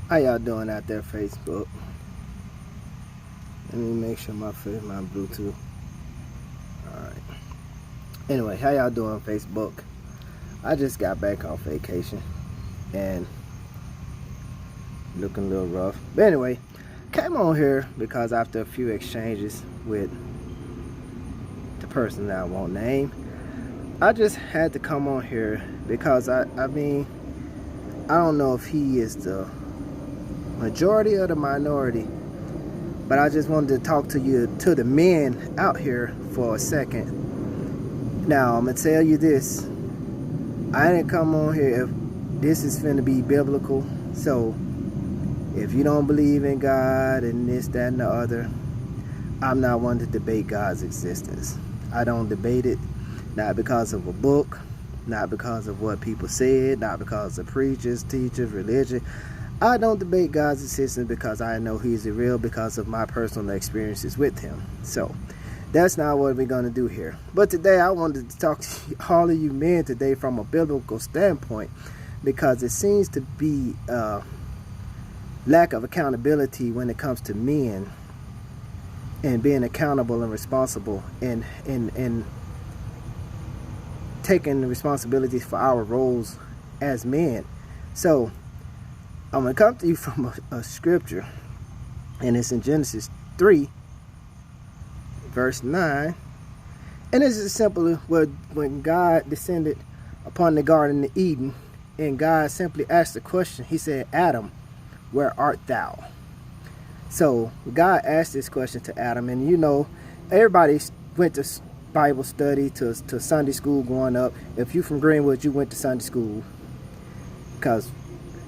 How y'all doing out there, Facebook? Let me make sure my Bluetooth. Alright. Anyway, how y'all doing, Facebook? I just got back off vacation and looking a little rough. But anyway, came on here because after a few exchanges with the person that I won't name, I just had to come on here because I mean, I don't know if he is the majority or the minority, but I just wanted to talk to you, to the men out here for a second. Now, I'm going to tell you this. I didn't come on here if this is finna be biblical. So, if you don't believe in God and this, that, and the other, I'm not one to debate God's existence. I don't debate it, not because of a book, not because of what people said, not because of preachers, teachers, religion. I don't debate God's existence because I know He's real because of my personal experiences with Him. So, that's not what we're going to do here. But today I wanted to talk to all of you men today from a biblical standpoint, because it seems to be lack of accountability when it comes to men and being accountable and responsible and taking the responsibilities for our roles as men. So I'm going to come to you from a scripture, and it's in Genesis 3 verse 9, and it's as simple as when God descended upon the Garden of Eden, and God simply asked the question. He said, "Adam, where art thou?" So God asked this question to Adam, and you know, everybody went to Bible study, to Sunday school growing up. If you from Greenwood, you went to Sunday school, because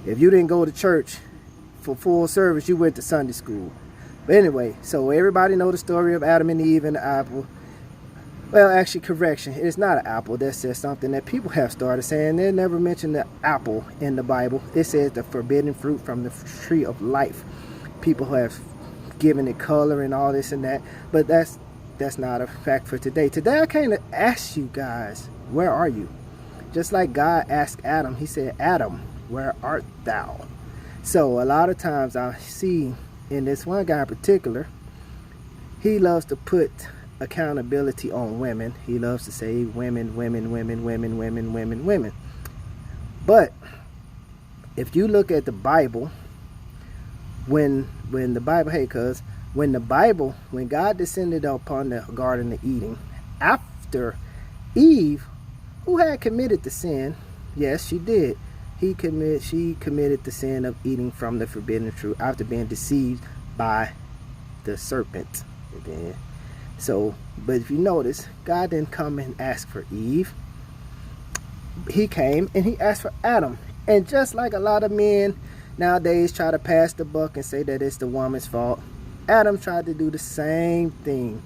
if you didn't go to church for full service, you went to Sunday school. But anyway, so everybody know the story of Adam and Eve and the apple. Well, actually, correction, it's not an apple. That's just something that people have started saying. They never mentioned the apple in the Bible. It says the forbidden fruit from the tree of life. People have given it color and all this and that, but that's not a fact for today. Today I came to ask you guys, where are you? Just like God asked Adam, He said, "Adam, where art thou?" So a lot of times I see in this one guy in particular, he loves to put accountability on women. He loves to say women, women, women, women, women, women, women. But if you look at the Bible, when the Bible, when God descended upon the Garden of Eden, after Eve, who had committed the sin, yes, she did. She committed the sin of eating from the forbidden fruit after being deceived by the serpent. Again. So, but if you notice, God didn't come and ask for Eve. He came and He asked for Adam. And just like a lot of men nowadays try to pass the buck and say that it's the woman's fault, Adam tried to do the same thing.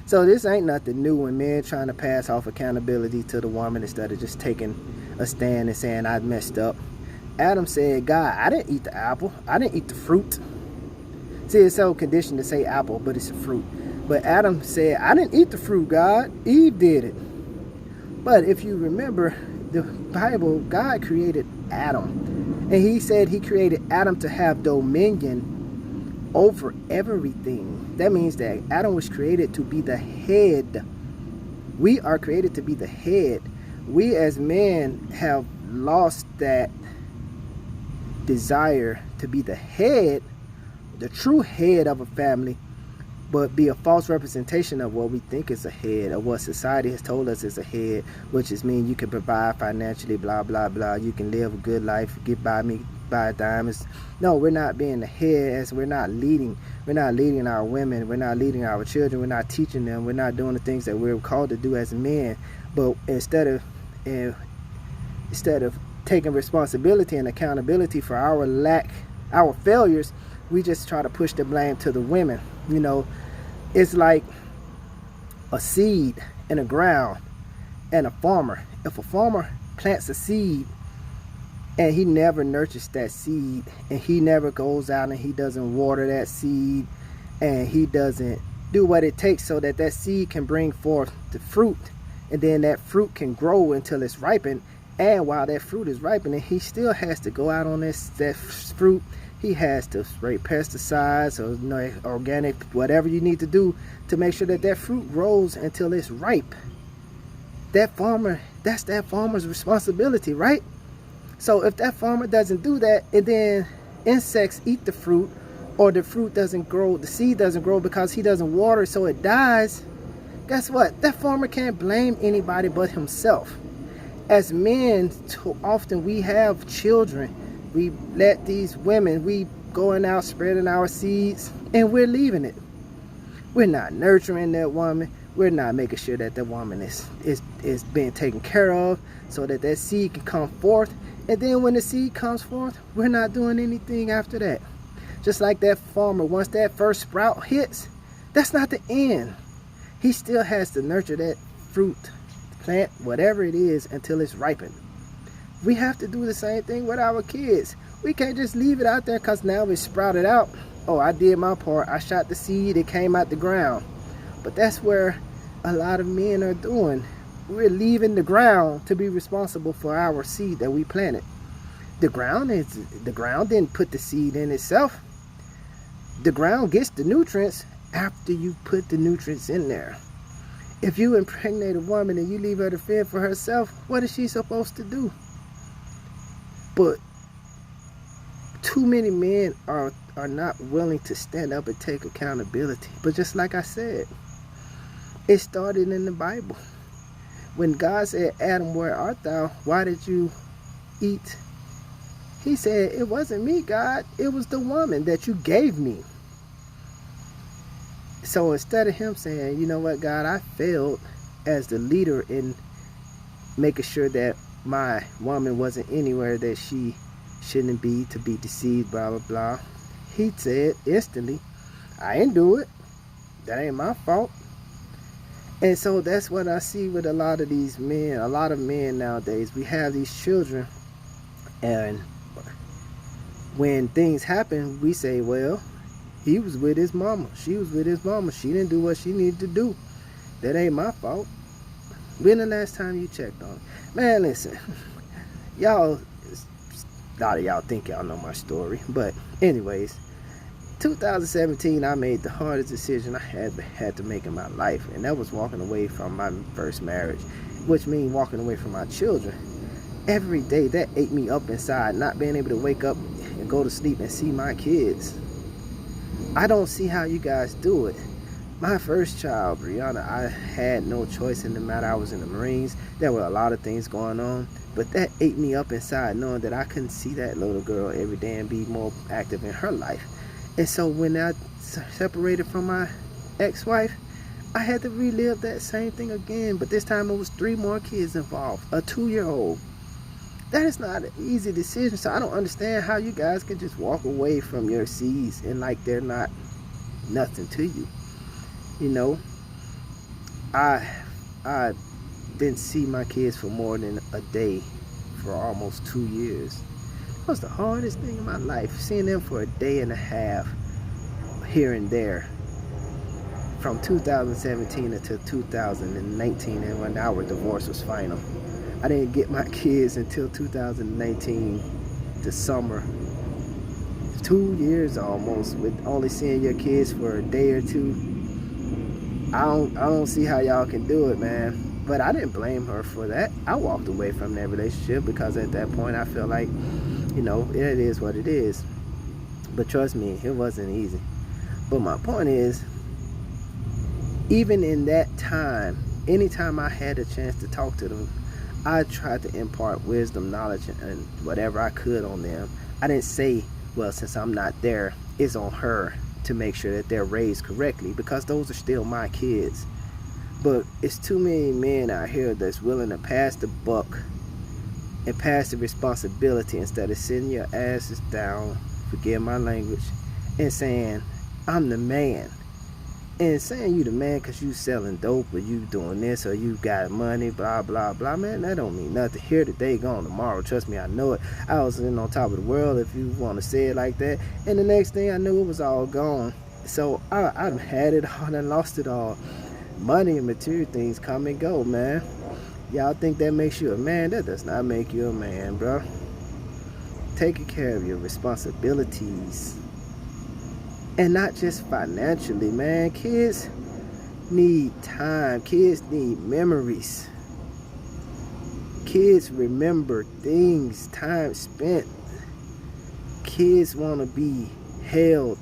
So this ain't nothing new when men trying to pass off accountability to the woman instead of just taking a stand and saying, "I messed up." Adam said, "God, I didn't eat the apple. I didn't eat the fruit." See, it's so conditioned to say apple, but it's a fruit. But Adam said, "I didn't eat the fruit, God. Eve did it." But if you remember the Bible, God created Adam. And He said He created Adam to have dominion over everything. That means that Adam was created to be the head. We are created to be the head. We as men have lost that desire to be the head, the true head of a family, but be a false representation of what we think is a head, of what society has told us is a head, which is mean you can provide financially, blah, blah, blah. You can live a good life, get by me, buy diamonds. No, we're not being the head, as we're not leading. We're not leading our women. We're not leading our children. We're not teaching them. We're not doing the things that we're called to do as men. But instead of taking responsibility and accountability for our failures, we just try to push the blame to the women. You know, it's like a seed in the ground and a farmer. If a farmer plants a seed and he never nurtures that seed, and he never goes out and he doesn't water that seed, and he doesn't do what it takes so that that seed can bring forth the fruit, and then that fruit can grow until it's ripened, and while that fruit is ripening, he still has to go out on that fruit, He has to spray pesticides or organic, whatever you need to do to make sure that that fruit grows until it's ripe. That's that farmer's responsibility, right? So if that farmer doesn't do that, and then insects eat the fruit, or the fruit doesn't grow, the seed doesn't grow because he doesn't water it, so it dies, guess what? That farmer can't blame anybody but himself. As men, too often we have children. We let these women, we going out spreading our seeds, and we're leaving it. We're not nurturing that woman. We're not making sure that the woman is being taken care of so that that seed can come forth. And then when the seed comes forth, we're not doing anything after that. Just like that farmer, once that first sprout hits, that's not the end. He still has to nurture that fruit, plant, whatever it is, until it's ripened. We have to do the same thing with our kids. We can't just leave it out there because now it's sprouted out. Oh, I did my part. I shot the seed. It came out the ground. But that's where a lot of men are doing. We're leaving the ground to be responsible for our seed that we planted. The ground didn't put the seed in itself. The ground gets the nutrients after you put the nutrients in there. If you impregnate a woman and you leave her to fend for herself, what is she supposed to do? But too many men are not willing to stand up and take accountability. But just like I said, it started in the Bible. When God said, Adam, where art thou? Why did you eat? He said, it wasn't me, God. It was the woman that you gave me. So instead of him saying, you know what, God, I failed as the leader in making sure that my woman wasn't anywhere that she shouldn't be, to be deceived, blah, blah, blah. He said instantly, I didn't do it. That ain't my fault. And so that's what I see with a lot of these men, a lot of men nowadays. We have these children, and when things happen, we say, well, he was with his mama. She was with his mama. She didn't do what she needed to do. That ain't my fault. When the last time you checked on it? Man, listen. Y'all, a lot of y'all think y'all know my story. But anyways, 2017, I made the hardest decision I had to make in my life. And that was walking away from my first marriage. Which means walking away from my children. Every day, that ate me up inside. Not being able to wake up and go to sleep and see my kids. I don't see how you guys do it. My first child, Brianna, I had no choice in the matter. I was in the Marines. There were a lot of things going on. But that ate me up inside, knowing that I couldn't see that little girl every day and be more active in her life. And so when I separated from my ex-wife, I had to relive that same thing again. But this time it was 3 more kids involved. A 2-year-old. That is not an easy decision. So I don't understand how you guys can just walk away from your seeds and like they're not nothing to you. You know, I didn't see my kids for more than a day for almost 2 years. It was the hardest thing in my life, seeing them for a day and a half here and there. From 2017 until 2019, and when our divorce was final. I didn't get my kids until 2019, the summer. 2 years almost, with only seeing your kids for a day or two. I don't see how y'all can do it, man. But I didn't blame her for that. I walked away from that relationship because at that point I feel like, you know, it is what it is. But trust me, it wasn't easy. But my point is, even in that time, anytime I had a chance to talk to them, I tried to impart wisdom, knowledge, and whatever I could on them. I didn't say, well, since I'm not there, it's on her to make sure that they're raised correctly, because those are still my kids. But it's too many men out here that's willing to pass the buck and pass the responsibility instead of sitting your asses down, forgive my language, and saying, I'm the man. And saying you the man because you selling dope or you doing this or you got money, blah, blah, blah. Man, that don't mean nothing. Here today, gone tomorrow. Trust me, I know it. I was sitting on top of the world, if you want to say it like that. And the next thing I knew, it was all gone. So I had it all and lost it all. Money and material things come and go, man. Y'all think that makes you a man? That does not make you a man, bro. taking care of your responsibilities. And not just financially, man. Kids need time. Kids need memories. Kids remember things, time spent. Kids want to be held.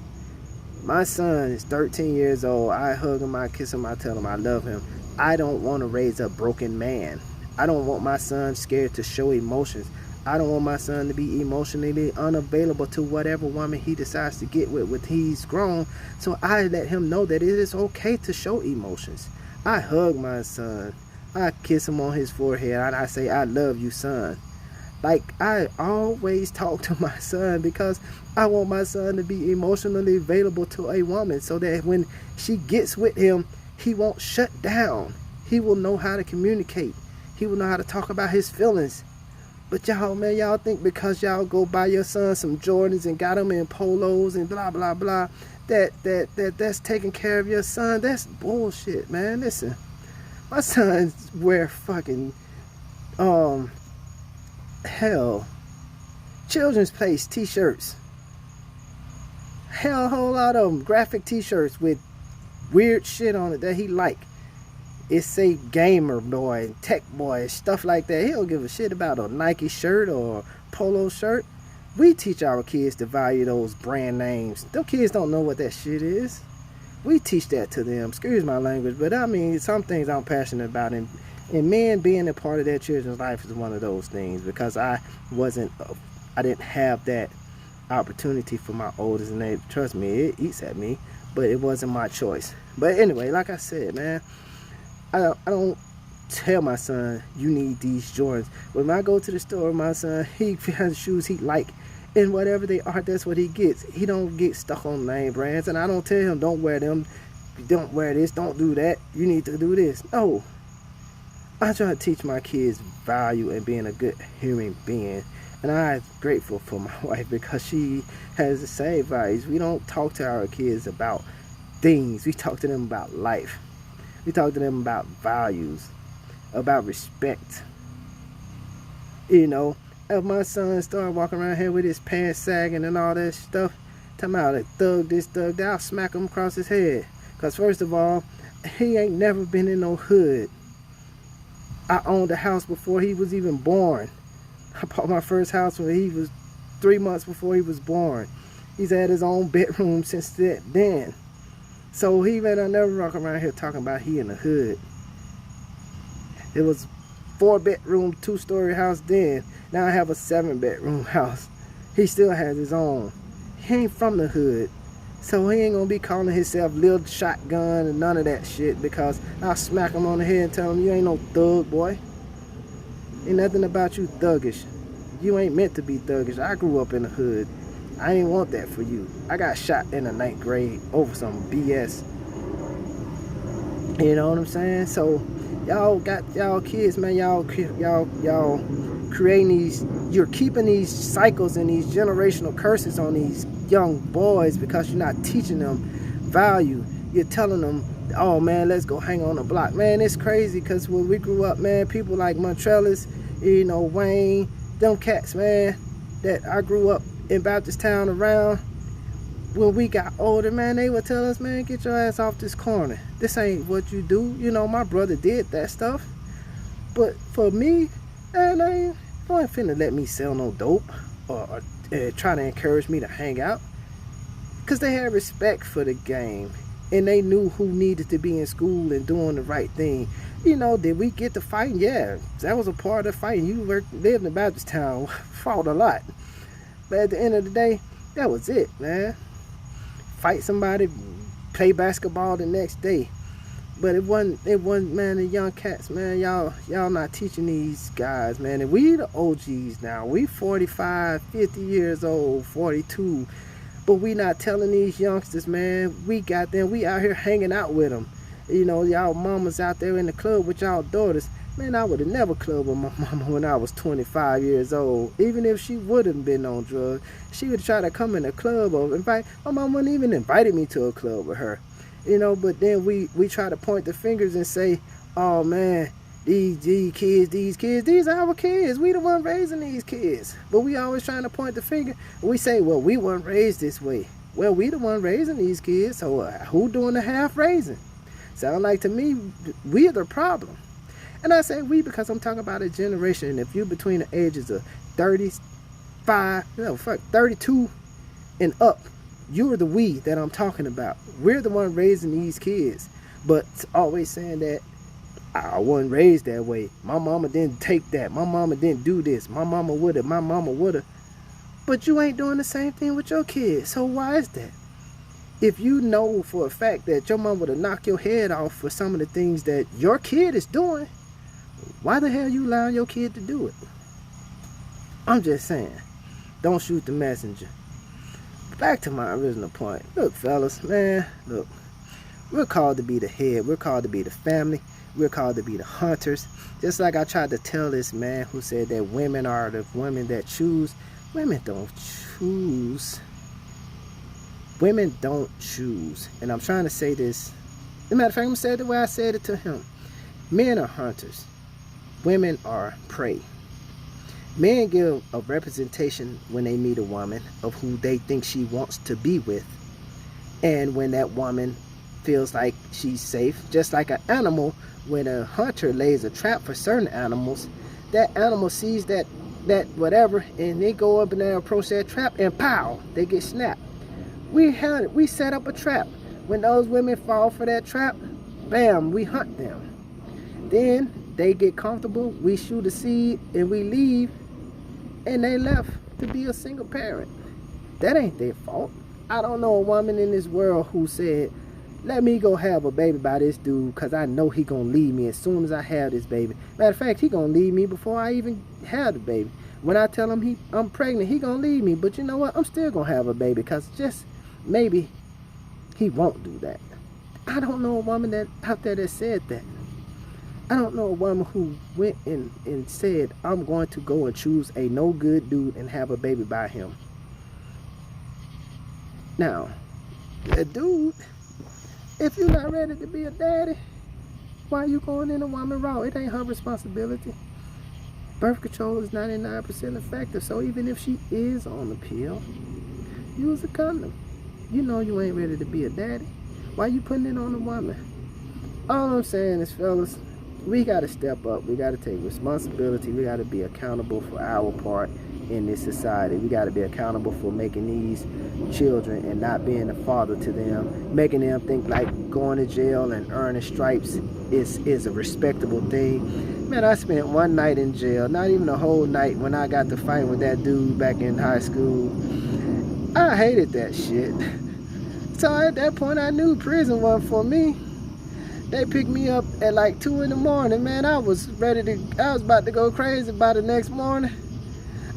My son is 13 years old. I hug him, I kiss him, I tell him I love him. I don't want to raise a broken man. I don't want my son scared to show emotions. I don't want my son to be emotionally unavailable to whatever woman he decides to get with when he's grown. So I let him know that it is okay to show emotions. I hug my son. I kiss him on his forehead and I say, I love you, son. Like, I always talk to my son because I want my son to be emotionally available to a woman so that when she gets with him, he won't shut down. He will know how to communicate. He will know how to talk about his feelings. But y'all, man, y'all think because y'all go buy your son some Jordans and got him in polos and blah, blah, blah, that's taking care of your son. That's bullshit, man. Listen, my sons wear fucking, hell, Children's Place t-shirts. Hell, a whole lot of them. Graphic t-shirts with weird shit on it that he like. It say gamer boy, tech boy, stuff like that. He don't give a shit about a Nike shirt or a polo shirt. We teach our kids to value those brand names. Them kids don't know what that shit is. We teach that to them. Excuse my language, but I mean, some things I'm passionate about. And men being a part of their children's life is one of those things, because I didn't have that opportunity for my oldest, and they, trust me, it eats at me, but it wasn't my choice. But anyway, like I said, man, I don't tell my son, you need these Jordans. When I go to the store, my son, he has shoes he like, and whatever they are, that's what he gets. He don't get stuck on name brands, and I don't tell him, don't wear them, don't wear this, don't do that, you need to do this. No. I try to teach my kids value and being a good human being. And I'm grateful for my wife because she has the same values. We don't talk to our kids about things. We talk to them about life. We talk to them about values, about respect. You know, if my son started walking around here with his pants sagging and all that stuff, talking about a thug this, thug that, I'll smack him across his head. Because first of all, he ain't never been in no hood. I owned a house before he was even born. I bought my first house when he was 3 months before he was born. He's had his own bedroom since then. So he may not never walk around here talking about he in the hood. It was 4-bedroom, 2-story house then. Now I have a 7-bedroom house. He still has his own. He ain't from the hood. So he ain't gonna be calling himself Lil Shotgun and none of that shit, because I'll smack him on the head and tell him, you ain't no thug, boy. Ain't nothing about you thuggish. You ain't meant to be thuggish. I grew up in the hood. I ain't want that for you. I got shot in the 9th grade over some BS. You know what I'm saying? So y'all got y'all kids, man. Y'all creating these. You're keeping these cycles and these generational curses on these young boys because you're not teaching them value. You're telling them, oh man, let's go hang on the block. Man, it's crazy because when we grew up, man, people like Montrellis, you know, Wayne, them cats, man, that I grew up in Baptist Town around, when we got older, man, they would tell us, man, get your ass off this corner. This ain't what you do. You know, my brother did that stuff. But for me, man, I ain't finna let me sell no dope or try to encourage me to hang out. Because they had respect for the game. And they knew who needed to be in school and doing the right thing. You know, did we get to fighting? Yeah, that was a part of fighting. You lived in Baptist Town, fought a lot. But at the end of the day, that was it, man. Fight somebody, play basketball the next day. But it wasn't, man, the young cats, man, y'all not teaching these guys, man. And we the OGs now. We 45, 50 years old, 42. But we not telling these youngsters, man, we got them, we out here hanging out with them. You know, y'all mamas out there in the club with y'all daughters. Man, I would have never clubbed with my mama when I was 25 years old. Even if she would have been on drugs, she would try to come in the club. Or in fact, my mom wouldn't even invited me to a club with her. You know, but then we try to point the fingers and say, oh man, these kids, these are our kids. We the one raising these kids. But we always trying to point the finger. We say, well, we weren't raised this way. Well, we the one raising these kids, so who doing the half raising? Sound like to me, we are the problem. And I say we because I'm talking about a generation. And if you're between the ages of 32 and up, you're the we that I'm talking about. We're the one raising these kids. But always saying that I wasn't raised that way. My mama didn't take that. My mama didn't do this. My mama woulda. My mama woulda. But you ain't doing the same thing with your kids. So why is that? If you know for a fact that your mom would have knocked your head off for some of the things that your kid is doing, why the hell you allowing your kid to do it? I'm just saying, don't shoot the messenger. Back to my original point. Look, fellas, man, look. We're called to be the head. We're called to be the family. We're called to be the hunters. Just like I tried to tell this man who said that women are the women that choose. Women don't choose. Women don't choose. And I'm trying to say this. As a matter of fact, I'm going to say it the way I said it to him. Men are hunters. Women are prey. Men give a representation when they meet a woman of who they think she wants to be with. And when that woman feels like she's safe, just like an animal, when a hunter lays a trap for certain animals, that animal sees that whatever, and they go up and they approach that trap, and pow, they get snapped. We set up a trap. When those women fall for that trap, bam, we hunt them. Then they get comfortable, we shoot a seed, and we leave, and they left to be a single parent. That ain't their fault. I don't know a woman in this world who said, let me go have a baby by this dude because I know he gonna leave me as soon as I have this baby. Matter of fact, he gonna leave me before I even have the baby. When I tell him I'm pregnant, he gonna leave me. But you know what? I'm still gonna have a baby because just maybe he won't do that. I don't know a woman that out there that said that. I don't know a woman who went and said, I'm going to go and choose a no good dude and have a baby by him. Now, a dude, if you're not ready to be a daddy, why are you going in a woman route? It ain't her responsibility. Birth control is 99% effective, so even if she is on the pill, use a condom. You know you ain't ready to be a daddy. Why you putting it on a woman? All I'm saying is, fellas, we got to step up. We got to take responsibility. We got to be accountable for our part in this society. We got to be accountable for making these children and not being a father to them, making them think like going to jail and earning stripes is a respectable thing. Man, I spent one night in jail, not even a whole night, when I got to fight with that dude back in high school. I hated that shit. So at that point, I knew prison wasn't for me. They picked me up at like 2 in the morning, man. I was about to go crazy by the next morning.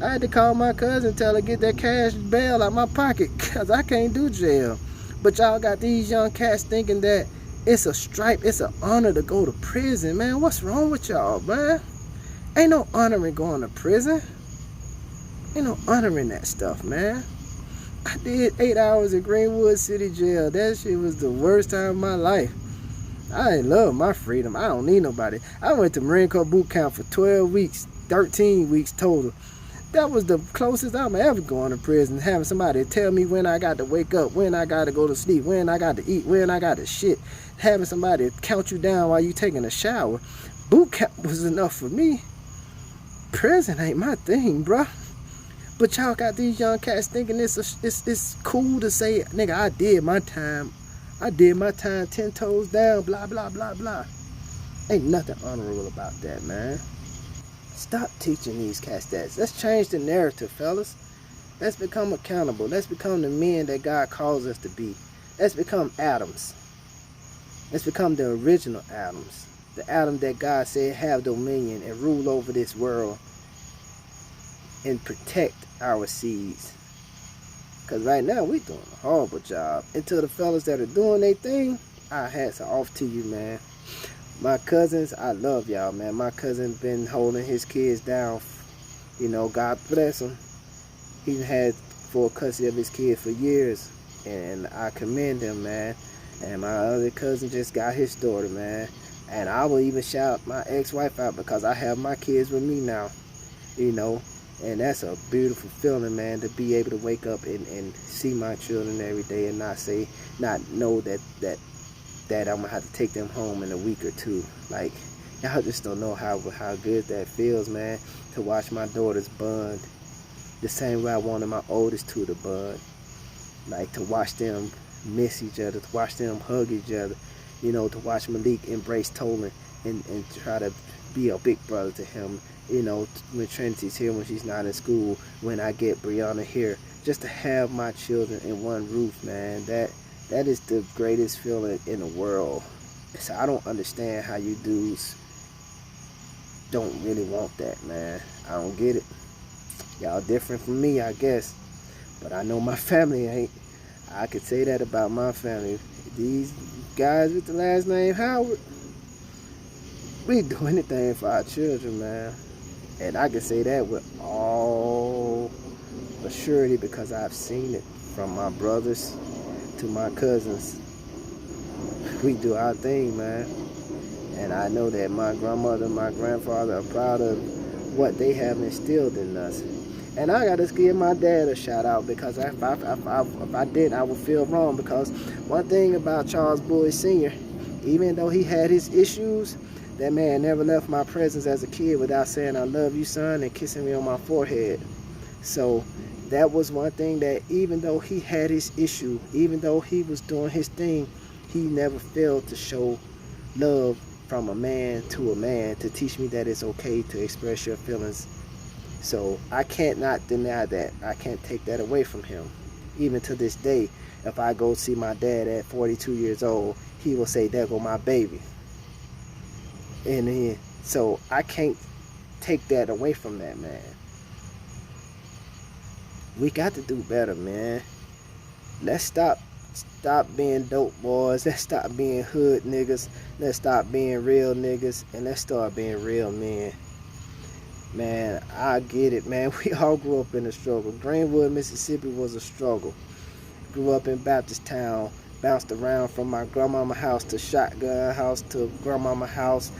I had to call my cousin, tell her to get that cash bail out my pocket, because I can't do jail. But y'all got these young cats thinking that it's a stripe, it's an honor to go to prison, man. What's wrong with y'all, man? Ain't no honoring going to prison. Ain't no honoring that stuff, man. I did 8 hours in Greenwood City Jail. That shit was the worst time of my life. I love my freedom. I don't need nobody. I went to Marine Corps boot camp for 12 weeks, 13 weeks total. That was the closest I'm ever going to prison, having somebody tell me when I got to wake up, when I got to go to sleep, when I got to eat, when I got to shit. Having somebody count you down while you taking a shower. Boot camp was enough for me. Prison ain't my thing, bruh. But y'all got these young cats thinking it's cool to say, nigga, I did my time. I did my time 10 toes down, blah, blah, blah, blah. Ain't nothing honorable about that, man. Stop teaching these cats that. Let's change the narrative, fellas. Let's become accountable. Let's become the men that God calls us to be. Let's become Adams. Let's become the original Adams. The Adam that God said have dominion and rule over this world and protect our seeds. Because right now we doing a horrible job. And to the fellas that are doing their thing, our hats are off to you, man. My cousins, I love y'all, man. My cousin been holding his kids down. You know, God bless him. He had full custody of his kids for years. And I commend him, man. And my other cousin just got his daughter, man. And I will even shout my ex-wife out because I have my kids with me now, you know. And that's a beautiful feeling, man, to be able to wake up and see my children every day and not know that I'm gonna have to take them home in a week or two. Like, y'all just don't know how good that feels, man, to watch my daughters bond the same way I wanted my oldest two to bond. Like, to watch them miss each other, to watch them hug each other, you know, to watch Malik embrace Tolan and try to be a big brother to him, you know, when Trinity's here, when she's not in school, when I get Brianna here, just to have my children in one roof, man, that is the greatest feeling in the world. So I don't understand how you dudes don't really want that, man. I don't get it. Y'all different from me, I guess, but I know my family ain't. I could say that about my family. These guys with the last name Howard, we do anything for our children, man. And I can say that with all assurity because I've seen it from my brothers to my cousins. We do our thing, man. And I know that my grandmother and my grandfather are proud of what they have instilled in us. And I gotta give my dad a shout out because if I didn't, I would feel wrong. Because one thing about Charles Boyd Sr., even though he had his issues, that man never left my presence as a kid without saying, "I love you, son," and kissing me on my forehead. So that was one thing that even though he had his issue, even though he was doing his thing, he never failed to show love from a man to teach me that it's okay to express your feelings. So I can't not deny that. I can't take that away from him. Even to this day, if I go see my dad at 42 years old, he will say, "There go my baby." And so I can't take that away from that man. We got to do better, man. Let's stop being dope boys. Let's stop being hood niggas. Let's stop being real niggas. And let's start being real men. Man, I get it, man. We all grew up in a struggle. Greenwood, Mississippi was a struggle. Grew up in Baptist Town. Bounced around from my grandmama house to shotgun house to grandmama house.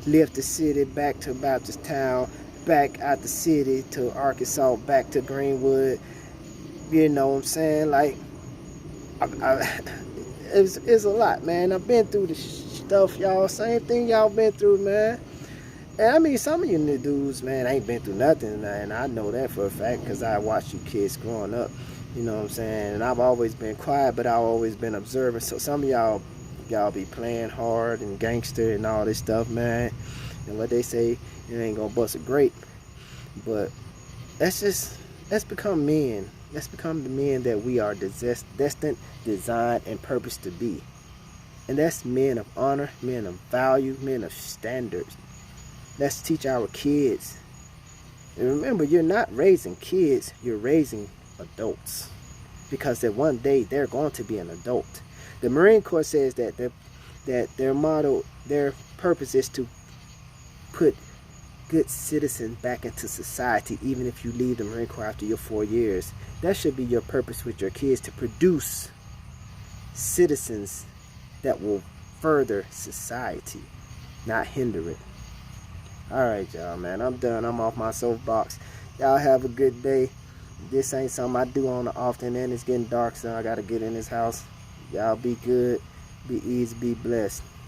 Left the city back to Baptist Town. Back out the city to Arkansas. Back to Greenwood. You know what I'm saying? Like, it's a lot, man. I've been through the stuff, y'all. Same thing y'all been through, man. And I mean, some of you new dudes, man, ain't been through nothing, and I know that for a fact because I watched you kids growing up, you know what I'm saying? And I've always been quiet, but I've always been observing. So some of y'all be playing hard and gangster and all this stuff, man. And what they say, you ain't gonna bust a grape. But let's become men. Let's become the men that we are destined, designed, and purposed to be. And that's men of honor, men of value, men of standards. Let's teach our kids. And remember, you're not raising kids, you're raising adults. Because that one day they're going to be an adult. The Marine Corps says that their motto, their purpose is to put good citizens back into society, even if you leave the Marine Corps after your 4 years. That should be your purpose with your kids, to produce citizens that will further society, not hinder it. Alright, y'all, man. I'm done. I'm off my soapbox. Y'all have a good day. This ain't something I do on the often, and it's getting dark, so I gotta get in this house. Y'all be good, be easy, be blessed.